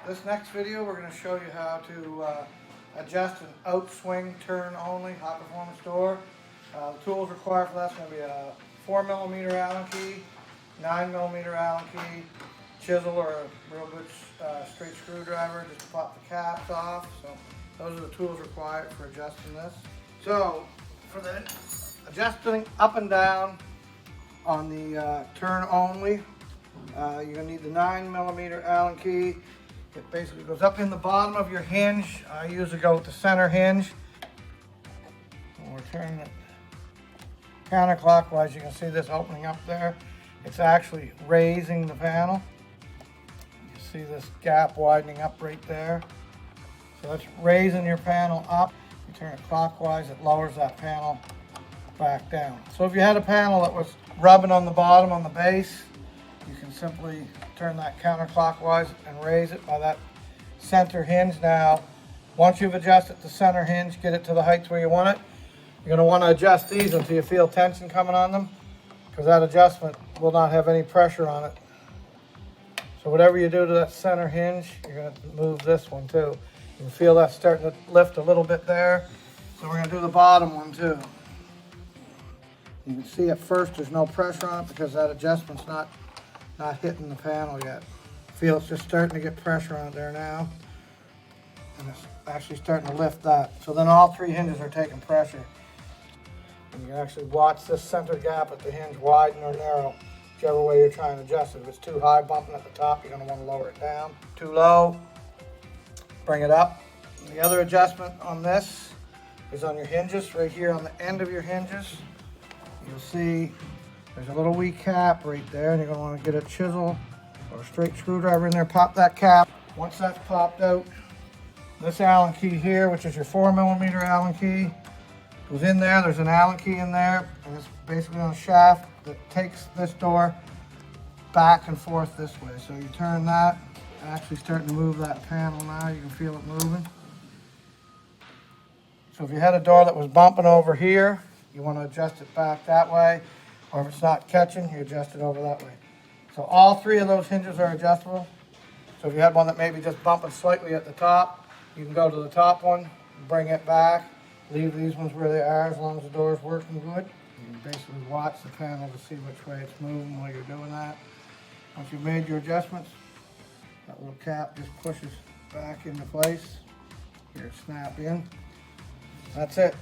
This next video we're going to show you how to adjust an outswing turn only high performance door. The tools required for that's going to be a 4mm Allen key, 9mm Allen key, chisel or a real good straight screwdriver just to pop the caps off. So those are the tools required for adjusting this. So for the adjusting up and down on the turn only, you're going to need the 9mm Allen key. It basically goes up in the bottom of your hinge. I usually go with the center hinge. And we're turning it counterclockwise. You can see this opening up there. It's actually raising the panel. You see this gap widening up right there. So that's raising your panel up. You turn it clockwise, it lowers that panel back down. So if you had a panel that was rubbing on the bottom on the base, you can simply turn that counterclockwise and raise it by that center hinge. Now, once you've adjusted the center hinge, get it to the heights where you want it, you're going to want to adjust these until you feel tension coming on them, because that adjustment will not have any pressure on it. So whatever you do to that center hinge, you're going to move this one too. You can feel that starting to lift a little bit there. So we're going to do the bottom one too. You can see at first there's no pressure on it because that adjustment's not hitting the panel yet. Feel it's just starting to get pressure on it there now. And it's actually starting to lift that. So then all three hinges are taking pressure. And you can actually watch this center gap at the hinge widen or narrow, whichever way you're trying to adjust it. If it's too high bumping at the top, you're going to want to lower it down. Too low, bring it up. And the other adjustment on this is on your hinges, right here on the end of your hinges. You'll see there's a little wee cap right there, and you're going to want to get a chisel or a straight screwdriver in there, pop that cap. Once that's popped out, this Allen key here, which is your 4mm Allen key, goes in there. There's an Allen key in there, and it's basically on a shaft that takes this door back and forth this way. So you turn that, actually starting to move that panel now. You can feel it moving. So if you had a door that was bumping over here, you want to adjust it back that way. Or if it's not catching, you adjust it over that way. So all three of those hinges are adjustable. So if you had one that maybe just bumping slightly at the top, you can go to the top one, bring it back, leave these ones where they are as long as the door is working good. You can basically watch the panel to see which way it's moving while you're doing that. Once you've made your adjustments, that little cap just pushes back into place. Here, snap in. That's it.